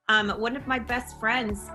One of my best friends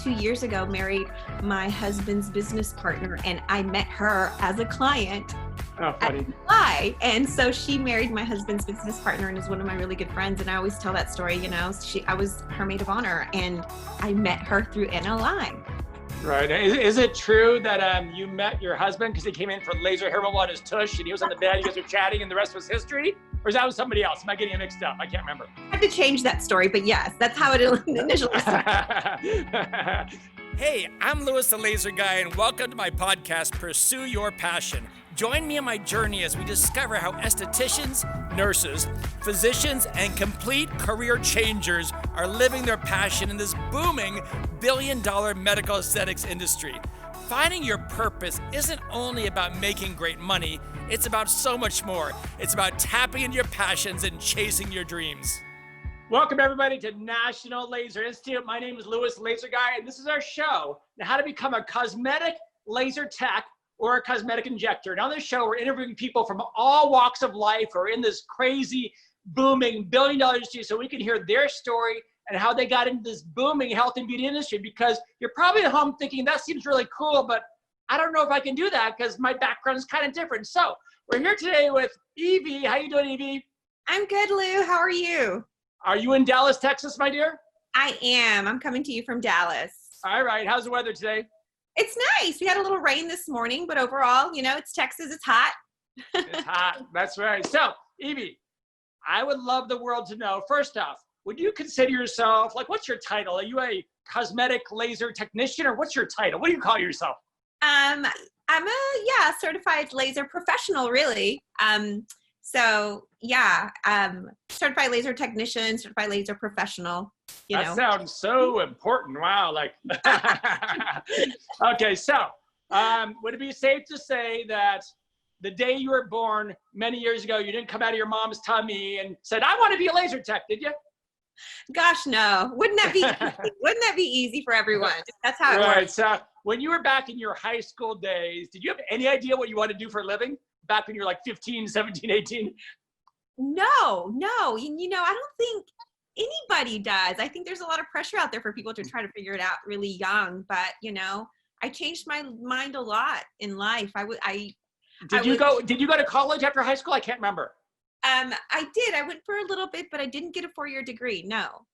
2 years ago married my husband's business partner, and I met her as a client Oh, funny. at and so she married my husband's business partner and is one of my really good friends. And I always tell that story. I was her maid of honor, and I met her through NLI. Right. Is it true that you met your husband because he came in for laser hair removal on his tush and he was on the bed, you guys were chatting, and the rest was history? Or is that with somebody else? Am I getting it mixed up? I can't remember. I had to change that story, but yes, that's how it initially started. Hey, I'm Louis the Laser Guy, and welcome to my podcast, Pursue Your Passion. Join me on my journey as we discover how estheticians, nurses, physicians, and complete career changers are living their passion in this booming billion-dollar medical aesthetics industry. Finding your purpose isn't only about making great money, it's about so much more. It's about tapping into your passions and chasing your dreams. Welcome everybody to National Laser Institute. My name is Louis Laser Guy, and this is our show on how to become a cosmetic laser tech or a cosmetic injector. Now on this show, we're interviewing people from all walks of life who are in this crazy, booming billion-dollar industry so we can hear their story and how they got into this booming health and beauty industry, because you're probably at home thinking, that seems really cool, but I don't know if I can do that because my background is kind of different. So we're here today with Evee. How you doing, Evee? I'm good, Lou. How are you? Are you in Dallas, Texas, my dear? I am. I'm coming to you from Dallas. All right. How's the weather today? It's nice. We had a little rain this morning, but overall, it's Texas. It's hot. It's hot. That's right. So, Evee, I would love the world to know, first off, would you consider yourself, what's your title? Are you a cosmetic laser technician, or what's your title? What do you call yourself? I'm a certified laser professional, really. Certified laser technician, certified laser professional. That sounds so important. Wow. Okay. So, would it be safe to say that the day you were born many years ago, you didn't come out of your mom's tummy and said, I want to be a laser tech, did you? Gosh, no. Wouldn't that be easy for everyone? That's how it Right. works. So when you were back in your high school days, did you have any idea what you wanted to do for a living back when you were 15, 17, 18? No. I don't think anybody does. I think there's a lot of pressure out there for people to try to figure it out really young. But, I changed my mind a lot in life. Did you go to college after high school? I can't remember. I did. I went for a little bit, but I didn't get a 4-year degree. No.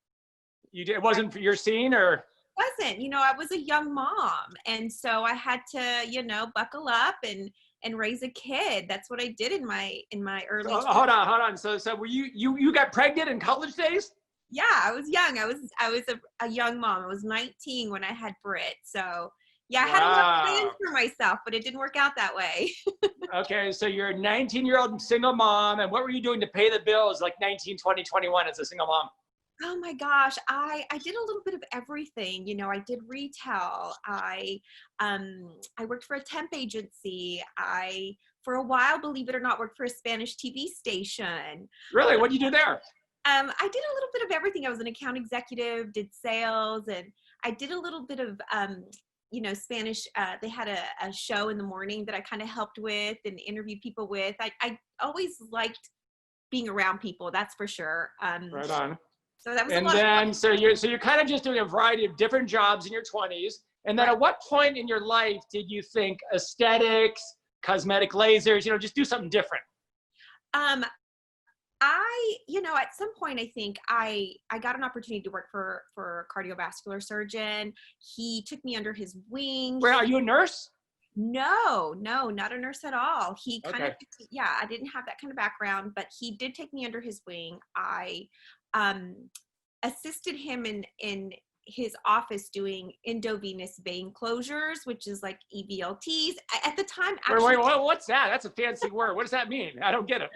You did? It wasn't for your scene, or? Wasn't. I was a young mom, and so I had to, buckle up and raise a kid. That's what I did in my early. Hold on. So were you got pregnant in college days? Yeah, I was young. I was a young mom. I was 19 when I had Britt. So yeah, I had a lot of plans for myself, but it didn't work out that way. Okay, so you're a 19-year-old single mom, and what were you doing to pay the bills 19, 20, 21 as a single mom? Oh my gosh, I did a little bit of everything. I did retail. I worked for a temp agency. I, for a while, believe it or not, worked for a Spanish TV station. Really? What did you do there? I did a little bit of everything. I was an account executive, did sales, and I did a little bit of Spanish. They had a show in the morning that I kind of helped with and interviewed people with. I always liked being around people, that's for sure. Right on. So that was and a lot then, of fun. so you're kind of just doing a variety of different jobs in your 20s. And then At what point in your life did you think aesthetics, cosmetic lasers, just do something different? At some point, I think I got an opportunity to work for a cardiovascular surgeon. He took me under his wing. Where, are you a nurse? No, not a nurse at all. He kind of, Okay. I didn't have that kind of background, but he did take me under his wing. I assisted him in his office doing endovenous vein closures, which is like EVLTs. At the time, actually, wait, what's that? That's a fancy word. What does that mean? I don't get it.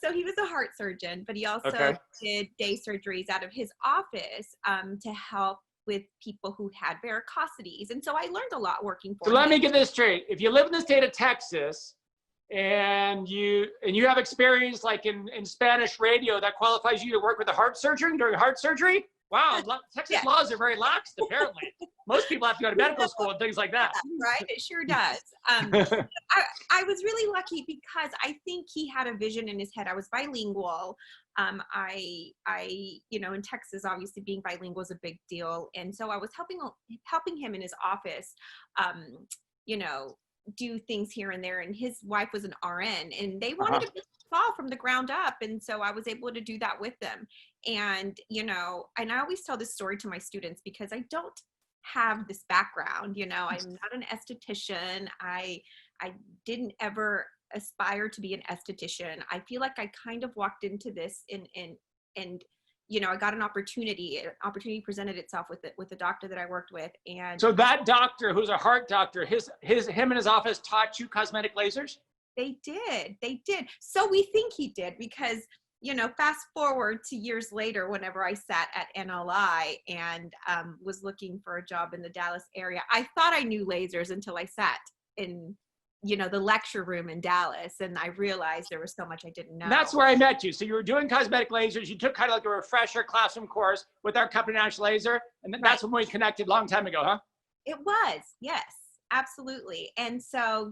So he was a heart surgeon, but he also did day surgeries out of his office to help with people who had varicosities. And so I learned a lot working for him. So let me get this straight. If you live in the state of Texas and you have experience in Spanish radio, that qualifies you to work with a heart surgeon during heart surgery? Wow, Texas Yeah. laws are very lax, apparently. Most people have to go to medical school and things like that. Right? It sure does. I was really lucky because I think he had a vision in his head. I was bilingual. In Texas, obviously being bilingual is a big deal. And so I was helping him in his office, do things here and there. And his wife was an RN and they wanted to fall from the ground up. And so I was able to do that with them. And, and I always tell this story to my students because I don't have this background, I'm not an esthetician. I didn't ever aspire to be an esthetician. I feel like I kind of walked into this and I got an opportunity presented itself with the doctor that I worked with. And so that doctor, who's a heart doctor, him and his office taught you cosmetic lasers? They did. So we think he did because, fast forward to years later, whenever I sat at NLI and was looking for a job in the Dallas area, I thought I knew lasers until I sat in, the lecture room in Dallas. And I realized there was so much I didn't know. And that's where I met you. So you were doing cosmetic lasers. You took kind of like a refresher classroom course with our company, National Laser. And that's when we connected a long time ago, huh? It was. Yes, absolutely. And so,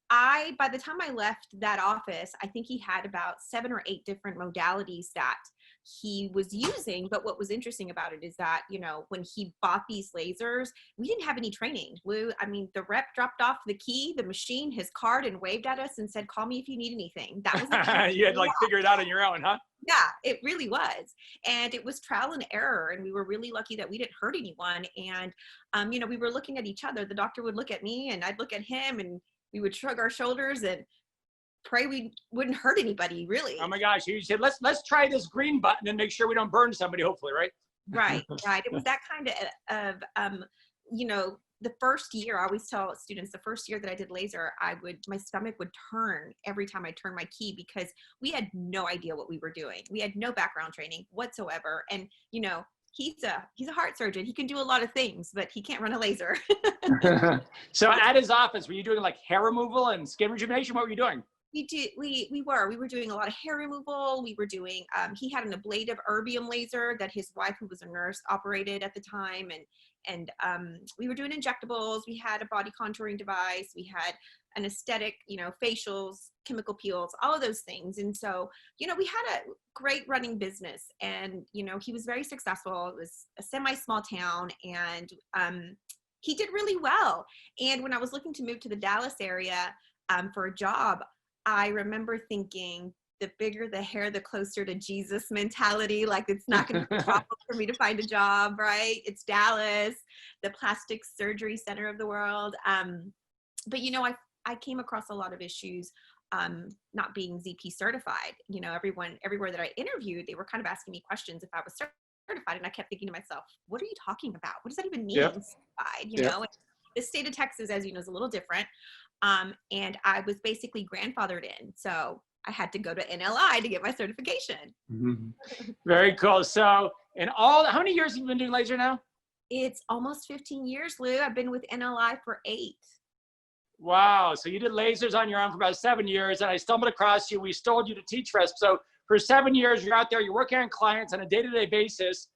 by the time I left that office, I think he had about 7 or 8 different modalities that he was using. But what was interesting about it is that, when he bought these lasers, we didn't have any training. The rep dropped off the key, the machine, his card, and waved at us and said, "Call me if you need anything." That was you had to figure it out on your own, huh? Yeah, it really was. And it was trial and error. And we were really lucky that we didn't hurt anyone. And, we were looking at each other. The doctor would look at me and I'd look at him and we would shrug our shoulders and pray we wouldn't hurt anybody, really. Oh my gosh. You said, let's try this green button and make sure we don't burn somebody, hopefully, right? Right. It was that kind of the first year, I always tell students, the first year that I did laser, my stomach would turn every time I turned my key because we had no idea what we were doing. We had no background training whatsoever. And, he's a heart surgeon. He can do a lot of things, but he can't run a laser. So at his office, were you doing like hair removal and skin rejuvenation? What were you doing? We were doing a lot of hair removal. We were doing, he had an ablative erbium laser that his wife, who was a nurse, operated at the time. And we were doing injectables. We had a body contouring device. We had an aesthetic, facials, chemical peels, all of those things. And so, we had a great running business and, he was very successful. It was a semi-small town and he did really well. And when I was looking to move to the Dallas area for a job, I remember thinking, the bigger the hair, the closer to Jesus mentality. Like it's not going to be a problem for me to find a job, right? It's Dallas, the plastic surgery center of the world. But I came across a lot of issues not being ZP certified. Everywhere that I interviewed, they were kind of asking me questions if I was certified, and I kept thinking to myself, "What are you talking about? What does that even mean?" Certified, And the state of Texas, as you know, is a little different. And I was basically grandfathered in, so I had to go to NLI to get my certification. Mm-hmm. Very cool. So, how many years have you been doing laser now? It's almost 15 years, Lou. I've been with NLI for 8. Wow. So you did lasers on your own for about 7 years, and I stumbled across you. We stole you to teach for us. So for 7 years, you're out there, you're working on clients on a day-to-day basis.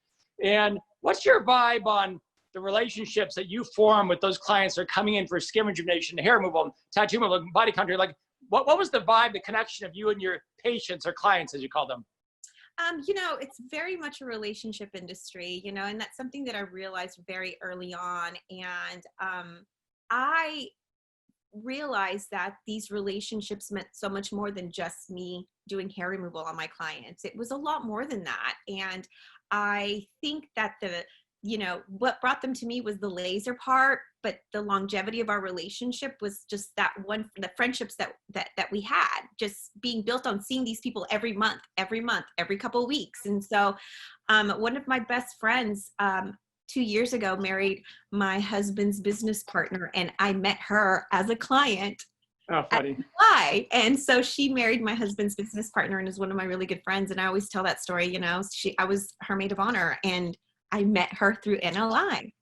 And what's your vibe on the relationships that you form with those clients that are coming in for skin rejuvenation, hair removal, tattoo removal, body contouring? Like, what was the vibe, the connection of you and your patients or clients, as you call them? It's very much a relationship industry, and that's something that I realized very early on. And I realized that these relationships meant so much more than just me doing hair removal on my clients. It was a lot more than that. And I think that what brought them to me was the laser part, but the longevity of our relationship was just the friendships that we had, just being built on seeing these people every month, every couple of weeks. And so one of my best friends 2 years ago married my husband's business partner, and I met her as a client. Oh, funny. And so she married my husband's business partner and is one of my really good friends. And I always tell that story, I was her maid of honor, and I met her through NLI.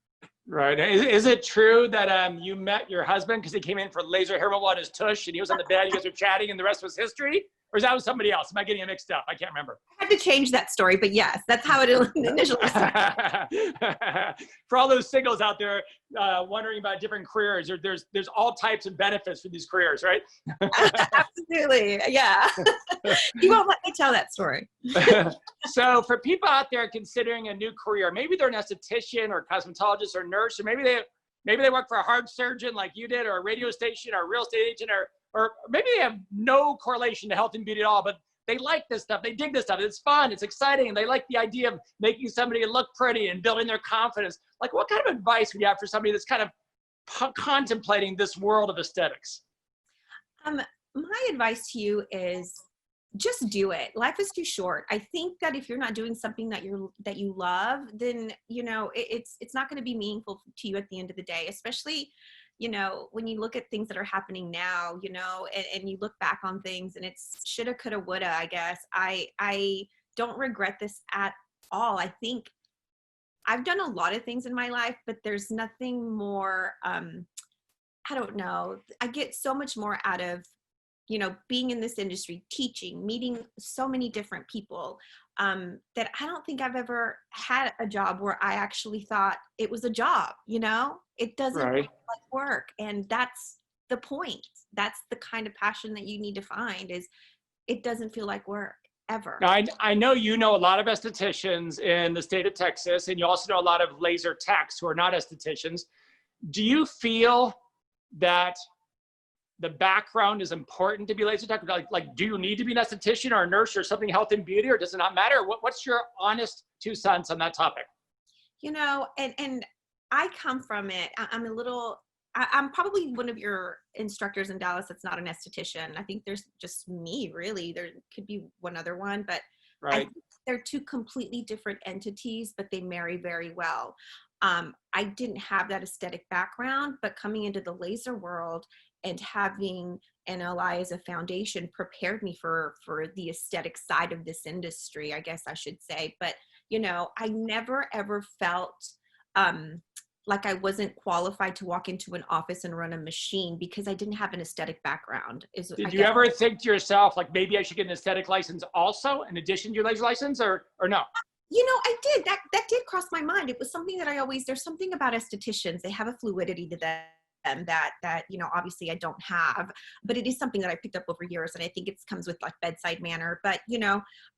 Right. Is it true that you met your husband because he came in for laser hair removal on his tush and he was on the bed, you guys were chatting and the rest was history? Or is that with somebody else? Am I getting it mixed up? I can't remember. I had to change that story, but yes, that's how it initially started. For all those singles out there wondering about different careers, there's all types of benefits for these careers, right? Absolutely, yeah. You won't let me tell that story. So for people out there considering a new career, maybe they're an esthetician or cosmetologist or nurse, or maybe they work for a heart surgeon like you did, or a radio station or a real estate agent, or maybe they have no correlation to health and beauty at all, but they like this stuff. They dig this stuff. It's fun. It's exciting. And they like the idea of making somebody look pretty and building their confidence. Like, what kind of advice would you have for somebody that's kind of contemplating this world of aesthetics? My advice to you is just do it. Life is too short. I think that if you're not doing something that you love, then, it's not going to be meaningful to you at the end of the day, especially, when you look at things that are happening now, and you look back on things and it's shoulda, coulda, woulda, I guess. I don't regret this at all. I think I've done a lot of things in my life, but there's nothing more, I don't know. I get so much more out of, being in this industry, teaching, meeting so many different people, that I don't think I've ever had a job where I actually thought it was a job, It doesn't feel like work. And that's the point. That's the kind of passion that you need to find, is it doesn't feel like work ever. Now, I know you know a lot of estheticians in the state of Texas, and you also know a lot of laser techs who are not estheticians. Do you feel that the background is important to be laser tech? Like, do you need to be an esthetician or a nurse or something health and beauty, or does it not matter? What's your honest 2 cents on that topic? And I come from it. I'm probably one of your instructors in Dallas that's not an esthetician. I think there's just me, really. There could be one other one, but I think they're 2 completely different entities, but they marry very well. I didn't have that aesthetic background, but coming into the laser world and having NLI as a foundation prepared me for the aesthetic side of this industry, I guess I should say. But, I never, ever felt like I wasn't qualified to walk into an office and run a machine because I didn't have an aesthetic background. Did you ever think to yourself, like, maybe I should get an aesthetic license also in addition to your laser license, or no? I did. That did cross my mind. It was something that there's something about estheticians. They have a fluidity to them that obviously I don't have, but it is something that I picked up over years. And I think it comes with like bedside manner, but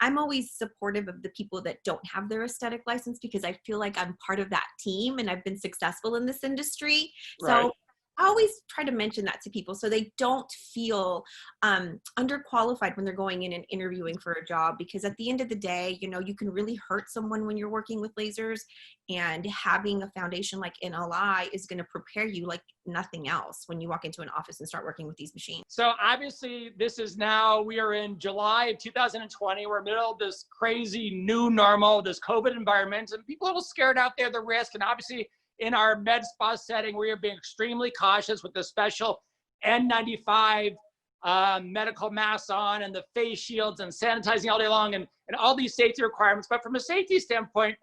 I'm always supportive of the people that don't have their aesthetic license, because I feel like I'm part of that team and I've been successful in this industry. So I always try to mention that to people so they don't feel underqualified when they're going in and interviewing for a job, because at the end of the day, you can really hurt someone when you're working with lasers, and having a foundation like NLI is going to prepare you like nothing else when you walk into an office and start working with these machines. So obviously we are in July of 2020. We're in the middle of this crazy new normal, this COVID environment, and people are a little scared out there, the risk. And obviously in our med spa setting, we are being extremely cautious with the special N95 medical masks on, and the face shields, and sanitizing all day long, and all these safety requirements. But from a safety standpoint,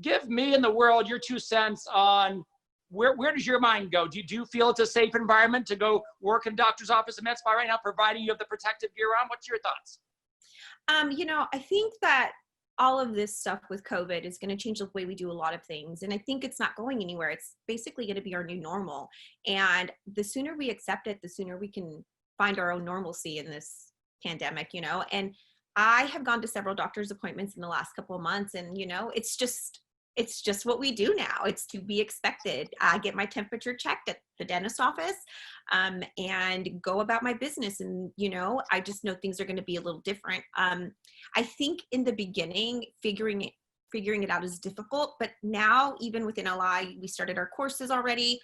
give me and the world your 2 cents on where does your mind go? Do you feel it's a safe environment to go work in a doctor's office and med spa right now, providing you have the protective gear on? What's your thoughts? I think that all of this stuff with COVID is going to change the way we do a lot of things. And I think it's not going anywhere. It's basically going to be our new normal. And the sooner we accept it, the sooner we can find our own normalcy in this pandemic, And I have gone to several doctor's appointments in the last couple of months, and, it's just what we do now. It's to be expected. I get my temperature checked at the dentist office, and go about my business. And, I just know things are going to be a little different. I think in the beginning, figuring it out is difficult, but now even with NLI, we started our courses already.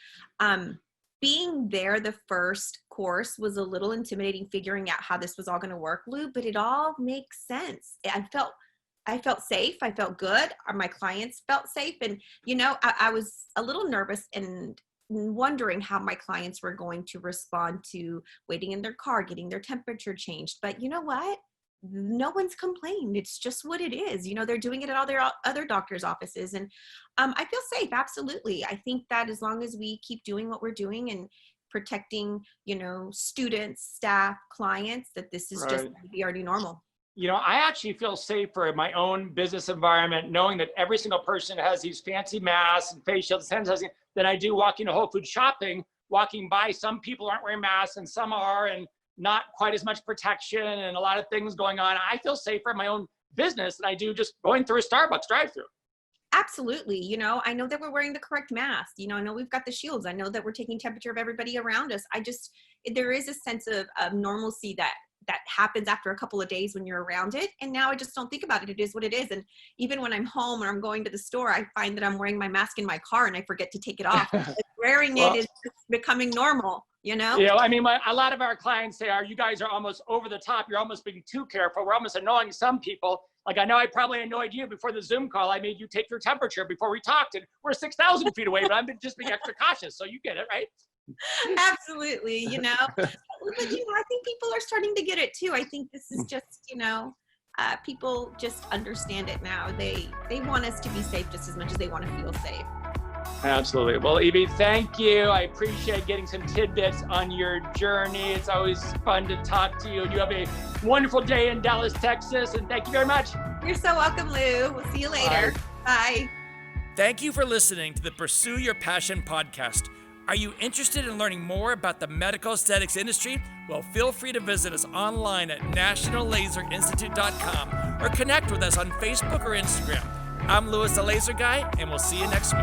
Being there the first course was a little intimidating, figuring out how this was all going to work, Lou, but it all makes sense. I felt safe. I felt good. My clients felt safe. And, I was a little nervous and wondering how my clients were going to respond to waiting in their car, getting their temperature changed. But you know what? no one's complained. It's just what it is. You know, they're doing it at all their other doctors' offices. And I feel safe. Absolutely. I think that as long as we keep doing what we're doing and protecting, you know, students, staff, clients, that this is just going to be already normal. You know, I actually feel safer in my own business environment, knowing that every single person has these fancy masks and face shields and sanitizing, than I do walking to Whole Foods shopping, walking by. Some people aren't wearing masks and some are, and not quite as much protection and a lot of things going on. I feel safer in my own business than I do just going through a Starbucks drive-through. Absolutely. You know, I know that we're wearing the correct mask. You know, I know we've got the shields. I know that we're taking temperature of everybody around us. There is a sense of normalcy that happens after a couple of days when you're around it. And now I just don't think about it. It is what it is. And even when I'm home or I'm going to the store, I find that I'm wearing my mask in my car and I forget to take it off. Wearing it is just becoming normal, you know? You know, I mean, a lot of our clients say, you guys are almost over the top. You're almost being too careful. We're almost annoying some people. Like, I know I probably annoyed you before the Zoom call. I made you take your temperature before we talked, and we're 6,000 feet away, but I'm just being extra cautious. So you get it, right? Absolutely. You know, but you know, I think people are starting to get it too. I think this is just, you know, people just understand it now. They want us to be safe just as much as they want to feel safe. Absolutely. Well, Evee, thank you. I appreciate getting some tidbits on your journey. It's always fun to talk to you. You have a wonderful day in Dallas, Texas, and thank you very much. You're so welcome, Lou. We'll see you later. Bye. Thank you for listening to the Pursue Your Passion podcast. Are you interested in learning more about the medical aesthetics industry? Well, feel free to visit us online at nationallaserinstitute.com or connect with us on Facebook or Instagram. I'm Louis the Laser Guy, and we'll see you next week.